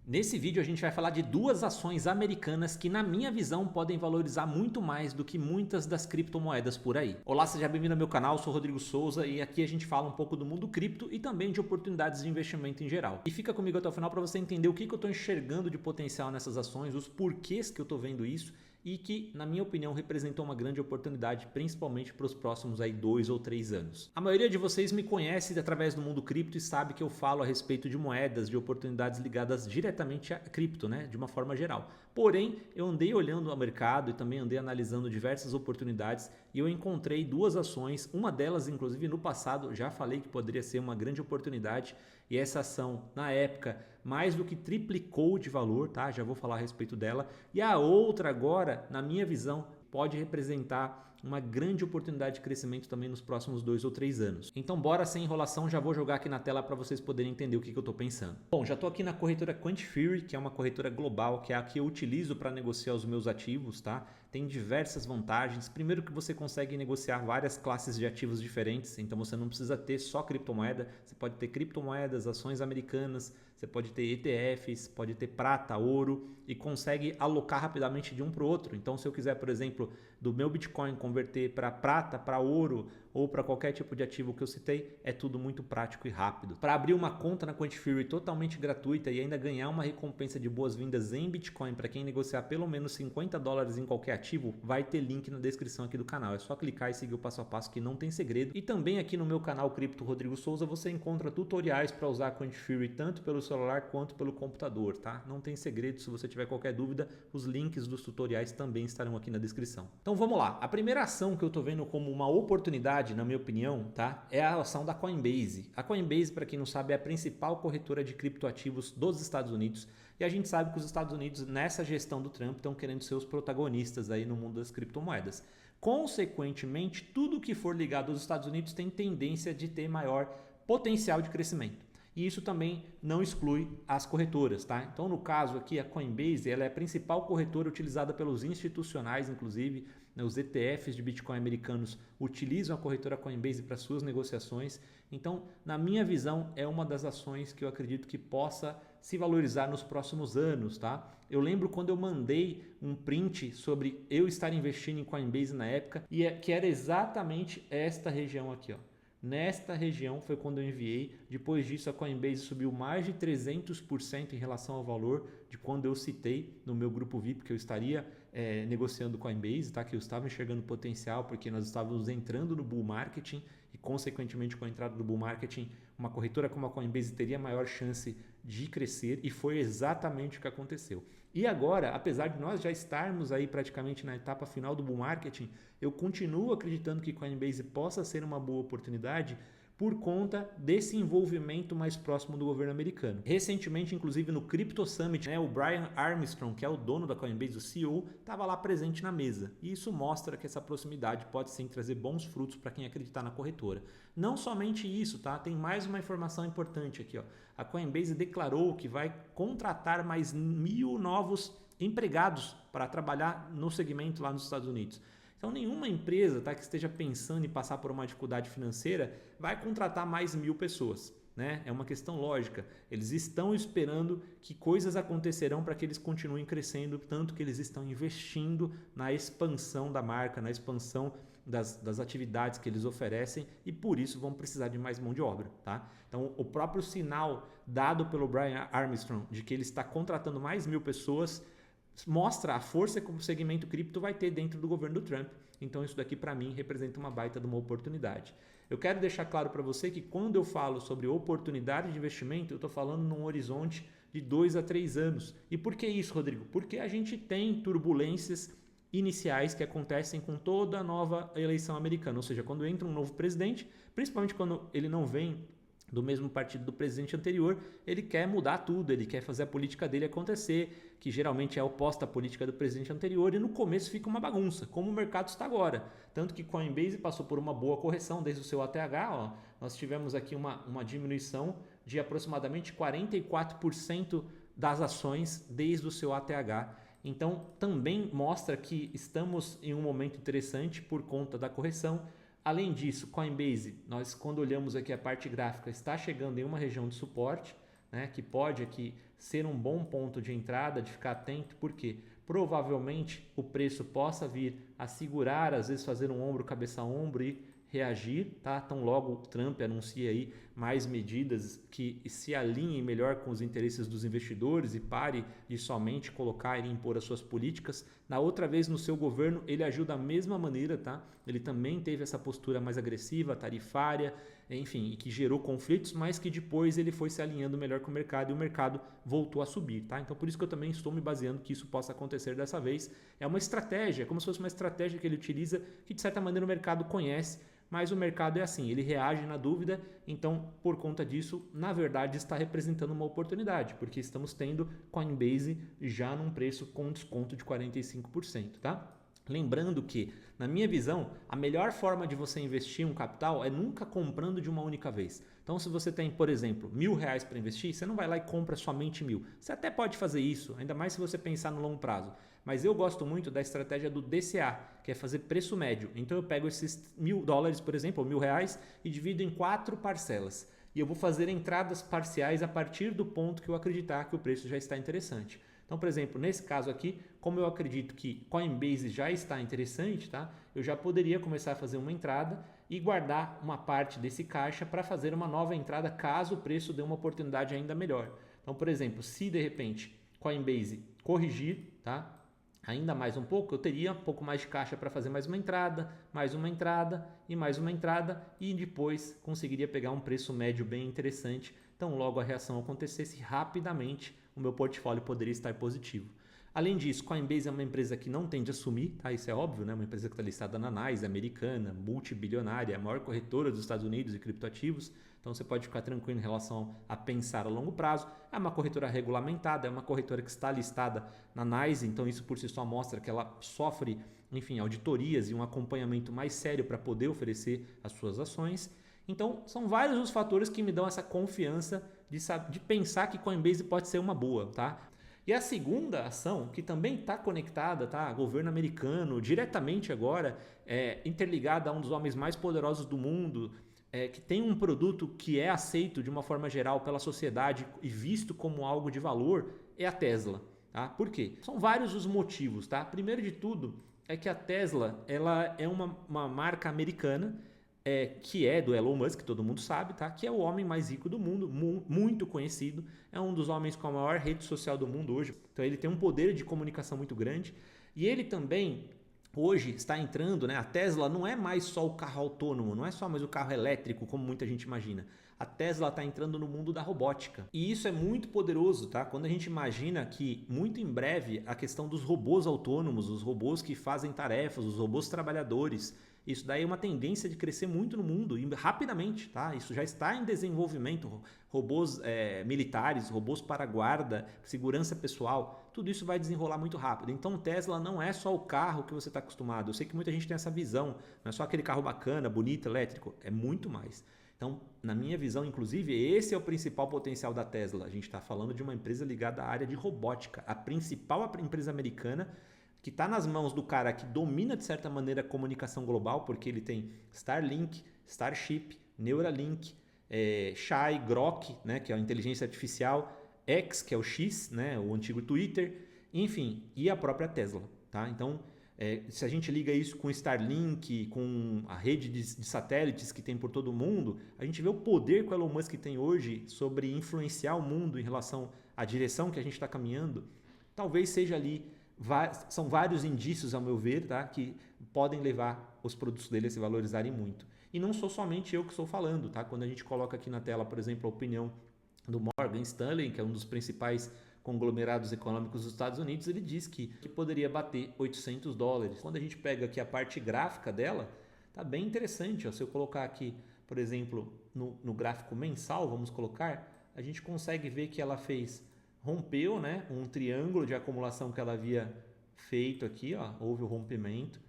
Nesse vídeo a gente vai falar de duas ações americanas que na minha visão podem valorizar muito mais do que muitas das criptomoedas por aí. Olá, seja bem-vindo ao meu canal, eu sou Rodrigo Souza e aqui a gente fala um pouco do mundo cripto e também de oportunidades de investimento em geral. E fica comigo até o final para você entender o que eu estou enxergando de potencial nessas ações, os porquês que eu estou vendo isso e que, na minha opinião, representam uma grande oportunidade, principalmente para os próximos 2 ou 3 anos. A maioria de vocês me conhece através do mundo cripto e sabe que eu falo a respeito de moedas, de oportunidades ligadas diretamente a cripto, né, de uma forma geral. Porém, eu andei olhando o mercado e também andei analisando diversas oportunidades e eu encontrei duas ações, uma delas, inclusive, no passado, já falei que poderia ser uma grande oportunidade e essa ação, na época, mais do que triplicou de valor, tá? Já vou falar a respeito dela. E a outra agora, na minha visão, pode representar uma grande oportunidade de crescimento também nos próximos 2 ou 3 anos. Então bora sem enrolação, já vou jogar aqui na tela para vocês poderem entender o que eu estou pensando. Bom, já estou aqui na corretora Quantifury, que é uma corretora global, que é a que eu utilizo para negociar os meus ativos, tá? Tem diversas vantagens. Primeiro que você consegue negociar várias classes de ativos diferentes, então você não precisa ter só criptomoeda, você pode ter criptomoedas, ações americanas, você pode ter ETFs, pode ter prata, ouro e consegue alocar rapidamente de um para o outro. Então se eu quiser, por exemplo, do meu Bitcoin converter para prata, para ouro ou para qualquer tipo de ativo que eu citei, é tudo muito prático e rápido. Para abrir uma conta na Quantifury totalmente gratuita e ainda ganhar uma recompensa de boas-vindas em Bitcoin para quem negociar pelo menos $50 em qualquer ativo, vai ter link na descrição aqui do canal. É só clicar e seguir o passo a passo que não tem segredo. E também aqui no meu canal Cripto Rodrigo Souza você encontra tutoriais para usar a Quantifury tanto pelo celular quanto pelo computador, tá? Não tem segredo, se você tiver qualquer dúvida, os links dos tutoriais também estarão aqui na descrição. Então vamos lá, a primeira ação que eu tô vendo como uma oportunidade, na minha opinião, tá? É a ação da Coinbase. A Coinbase, para quem não sabe, é a principal corretora de criptoativos dos Estados Unidos e a gente sabe que os Estados Unidos, nessa gestão do Trump, estão querendo ser os protagonistas aí no mundo das criptomoedas. Consequentemente, tudo que for ligado aos Estados Unidos tem tendência de ter maior potencial de crescimento. E isso também não exclui as corretoras, tá? Então, no caso aqui, a Coinbase, ela é a principal corretora utilizada pelos institucionais, inclusive, né, os ETFs de Bitcoin americanos utilizam a corretora Coinbase para suas negociações. Então, na minha visão, é uma das ações que eu acredito que possa se valorizar nos próximos anos, tá? Eu lembro quando eu mandei um print sobre eu estar investindo em Coinbase na época e que era exatamente esta região aqui, ó. Nesta região foi quando eu enviei. Depois disso a Coinbase subiu mais de 300% em relação ao valor de quando eu citei no meu grupo VIP que eu estaria negociando Coinbase, tá? Que eu estava enxergando potencial porque nós estávamos entrando no bull marketing e consequentemente com a entrada do bull marketing uma corretora como a Coinbase teria maior chance de crescer e foi exatamente o que aconteceu. E agora, apesar de nós já estarmos aí praticamente na etapa final do bull marketing, eu continuo acreditando que Coinbase possa ser uma boa oportunidade por conta desse envolvimento mais próximo do governo americano. Recentemente, inclusive no Crypto Summit, né, o Brian Armstrong, que é o dono da Coinbase, o CEO, estava lá presente na mesa. E isso mostra que essa proximidade pode sim trazer bons frutos para quem acreditar na corretora. Não somente isso, tá? Tem mais uma informação importante aqui, ó. A Coinbase declarou que vai contratar mais 1.000 novos empregados para trabalhar no segmento lá nos Estados Unidos. Então nenhuma empresa, tá, que esteja pensando em passar por uma dificuldade financeira vai contratar mais 1.000 pessoas. Né? É uma questão lógica. Eles estão esperando que coisas acontecerão para que eles continuem crescendo, tanto que eles estão investindo na expansão da marca, na expansão das atividades que eles oferecem e por isso vão precisar de mais mão de obra. Tá? Então o próprio sinal dado pelo Brian Armstrong de que ele está contratando mais 1.000 pessoas mostra a força que o segmento cripto vai ter dentro do governo do Trump. Então isso daqui para mim representa uma baita de uma oportunidade. Eu quero deixar claro para você que quando eu falo sobre oportunidade de investimento, eu estou falando num horizonte de 2 a 3 anos. E por que isso, Rodrigo? Porque a gente tem turbulências iniciais que acontecem com toda a nova eleição americana. Ou seja, quando entra um novo presidente, principalmente quando ele não vem do mesmo partido do presidente anterior, ele quer mudar tudo, ele quer fazer a política dele acontecer, que geralmente é oposta à política do presidente anterior e no começo fica uma bagunça, como o mercado está agora. Tanto que Coinbase passou por uma boa correção desde o seu ATH, ó, nós tivemos aqui uma diminuição de aproximadamente 44% das ações desde o seu ATH. Então também mostra que estamos em um momento interessante por conta da correção. Além disso, Coinbase, nós quando olhamos aqui a parte gráfica, está chegando em uma região de suporte, né, que pode aqui ser um bom ponto de entrada, de ficar atento, porque provavelmente o preço possa vir a segurar, às vezes fazer um ombro, cabeça a ombro e reagir, tá? Então logo o Trump anuncia aí mais medidas que se alinhem melhor com os interesses dos investidores e pare de somente colocar e impor as suas políticas. Na outra vez no seu governo ele agiu da mesma maneira, tá? Ele também teve essa postura mais agressiva, tarifária, enfim, e que gerou conflitos, mas que depois ele foi se alinhando melhor com o mercado e o mercado voltou a subir, tá? Então por isso que eu também estou me baseando que isso possa acontecer dessa vez. É uma estratégia, é como se fosse uma estratégia que ele utiliza, que de certa maneira o mercado conhece, mas o mercado é assim, ele reage na dúvida, então por conta disso, na verdade está representando uma oportunidade, porque estamos tendo Coinbase já num preço com desconto de 45%, tá? Lembrando que, na minha visão, a melhor forma de você investir um capital é nunca comprando de uma única vez. Então, se você tem, por exemplo, R$1.000 para investir, você não vai lá e compra somente 1.000. Você até pode fazer isso, ainda mais se você pensar no longo prazo. Mas eu gosto muito da estratégia do DCA, que é fazer preço médio. Então, eu pego esses $1.000, por exemplo, ou R$1.000 e divido em 4 parcelas. E eu vou fazer entradas parciais a partir do ponto que eu acreditar que o preço já está interessante. Então, por exemplo, nesse caso aqui, como eu acredito que Coinbase já está interessante, tá? Eu já poderia começar a fazer uma entrada e guardar uma parte desse caixa para fazer uma nova entrada caso o preço dê uma oportunidade ainda melhor. Então, por exemplo, se de repente Coinbase corrigir, tá? Ainda mais um pouco, eu teria um pouco mais de caixa para fazer mais uma entrada e mais uma entrada e depois conseguiria pegar um preço médio bem interessante. Então, logo a reação acontecesse rapidamente, o meu portfólio poderia estar positivo. Além disso, Coinbase é uma empresa que não tende a sumir, tá? Isso é óbvio, né? Uma empresa que está listada na NYSE, americana, multibilionária, a maior corretora dos Estados Unidos de criptoativos. Então você pode ficar tranquilo em relação a pensar a longo prazo. É uma corretora regulamentada, é uma corretora que está listada na NYSE, então isso por si só mostra que ela sofre, enfim, auditorias e um acompanhamento mais sério para poder oferecer as suas ações. Então, são vários os fatores que me dão essa confiança de pensar que Coinbase pode ser uma boa, tá? E a segunda ação, que também está conectada, tá? Governo americano, diretamente agora, interligada a um dos homens mais poderosos do mundo, que tem um produto que é aceito de uma forma geral pela sociedade e visto como algo de valor, é a Tesla. Tá? Por quê? São vários os motivos. Tá? Primeiro de tudo, é que a Tesla ela é uma marca americana, que é do Elon Musk, todo mundo sabe, tá? Que é o homem mais rico do mundo, muito conhecido, é um dos homens com a maior rede social do mundo hoje, então ele tem um poder de comunicação muito grande e ele também hoje está entrando, né? A Tesla não é mais só o carro autônomo, não é só mais o carro elétrico como muita gente imagina. A Tesla está entrando no mundo da robótica e isso é muito poderoso, tá? Quando a gente imagina que muito em breve a questão dos robôs autônomos, os robôs que fazem tarefas, os robôs trabalhadores, isso daí é uma tendência de crescer muito no mundo e rapidamente, tá? Isso já está em desenvolvimento. Robôs militares, robôs para guarda, segurança pessoal, tudo isso vai desenrolar muito rápido. Então o Tesla não é só o carro que você está acostumado. Eu sei que muita gente tem essa visão, não é só aquele carro bacana, bonito, elétrico, é muito mais. Então, na minha visão, inclusive, esse é o principal potencial da Tesla. A gente está falando de uma empresa ligada à área de robótica, a principal empresa americana que está nas mãos do cara que domina de certa maneira a comunicação global, porque ele tem Starlink, Starship, Neuralink, Shay, Grok, né, que é a inteligência artificial, X, que é o X, né, o antigo Twitter, enfim, e a própria Tesla. Tá? Então, se a gente liga isso com Starlink, com a rede de satélites que tem por todo o mundo, a gente vê o poder que o Elon Musk tem hoje sobre influenciar o mundo em relação à direção que a gente está caminhando. Talvez seja ali, são vários indícios, ao meu ver, tá? Que podem levar os produtos dele a se valorizarem muito. E não sou somente eu que estou falando, tá? Quando a gente coloca aqui na tela, por exemplo, a opinião do Morgan Stanley, que é um dos principais conglomerados econômicos dos Estados Unidos, ele diz que poderia bater $800. Quando a gente pega aqui a parte gráfica dela, tá bem interessante. Ó. Se eu colocar aqui, por exemplo, no gráfico mensal, vamos colocar, a gente consegue ver que ela rompeu, né, um triângulo de acumulação que ela havia feito aqui, ó, houve o rompimento.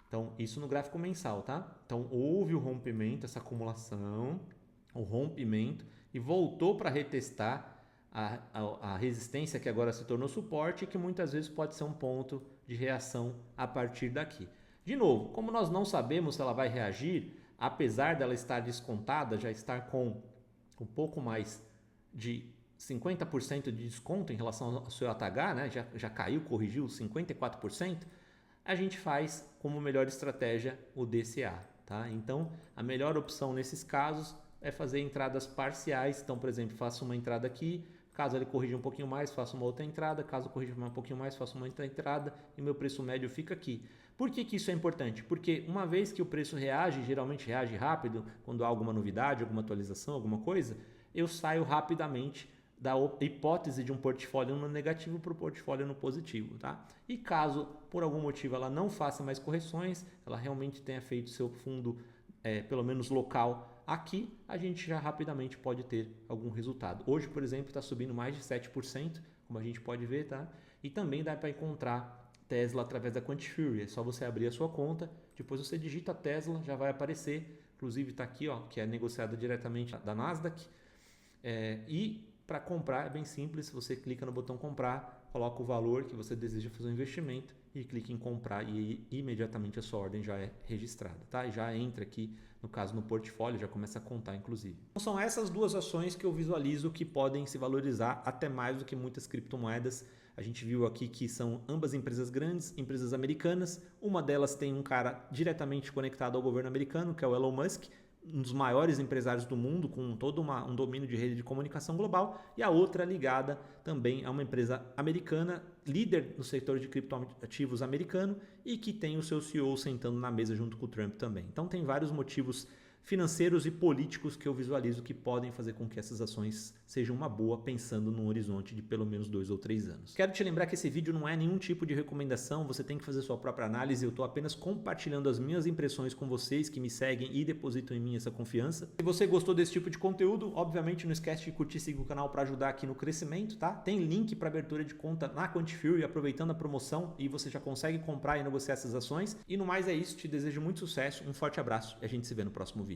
Então, isso no gráfico mensal, tá? Então, houve o rompimento, essa acumulação, o rompimento, e voltou para retestar a resistência que agora se tornou suporte e que muitas vezes pode ser um ponto de reação a partir daqui. De novo, como nós não sabemos se ela vai reagir, apesar dela estar descontada, já estar com um pouco mais de 50% de desconto em relação ao seu ATH, né? Já caiu, corrigiu 54%, a gente faz como melhor estratégia o DCA. Tá? Então, a melhor opção nesses casos é fazer entradas parciais. Então, por exemplo, faço uma entrada aqui, caso ele corrija um pouquinho mais, faço uma outra entrada, caso corrija um pouquinho mais, faço uma outra entrada e meu preço médio fica aqui. Por que isso é importante? Porque uma vez que o preço reage, geralmente reage rápido, quando há alguma novidade, alguma atualização, alguma coisa, eu saio rapidamente da hipótese de um portfólio no negativo para o portfólio no positivo. Tá? E caso por algum motivo ela não faça mais correções, ela realmente tenha feito seu fundo pelo menos local aqui, a gente já rapidamente pode ter algum resultado. Hoje, por exemplo, está subindo mais de 7%, como a gente pode ver, tá? E também dá para encontrar Tesla através da Quantifury. É só você abrir a sua conta, depois você digita Tesla, já vai aparecer. Inclusive está aqui, ó, que é negociada diretamente da Nasdaq. E para comprar é bem simples, você clica no botão comprar, coloca o valor que você deseja fazer o investimento e clica em comprar e imediatamente a sua ordem já é registrada, tá? E já entra aqui, no caso no portfólio, já começa a contar inclusive. Então são essas duas ações que eu visualizo que podem se valorizar até mais do que muitas criptomoedas. A gente viu aqui que são ambas empresas grandes, empresas americanas. Uma delas tem um cara diretamente conectado ao governo americano, que é o Elon Musk, um dos maiores empresários do mundo, com todo um domínio de rede de comunicação global, e a outra ligada também a uma empresa americana, líder no setor de criptoativos americano e que tem o seu CEO sentando na mesa junto com o Trump também. Então tem vários motivos financeiros e políticos que eu visualizo que podem fazer com que essas ações sejam uma boa, pensando num horizonte de pelo menos 2 ou 3 anos. Quero te lembrar que esse vídeo não é nenhum tipo de recomendação, você tem que fazer sua própria análise, eu estou apenas compartilhando as minhas impressões com vocês que me seguem e depositam em mim essa confiança. Se você gostou desse tipo de conteúdo, obviamente não esquece de curtir e seguir o canal para ajudar aqui no crescimento, tá? Tem link para abertura de conta na Quantifury, aproveitando a promoção, e você já consegue comprar e negociar essas ações. E no mais é isso, te desejo muito sucesso, um forte abraço e a gente se vê no próximo vídeo.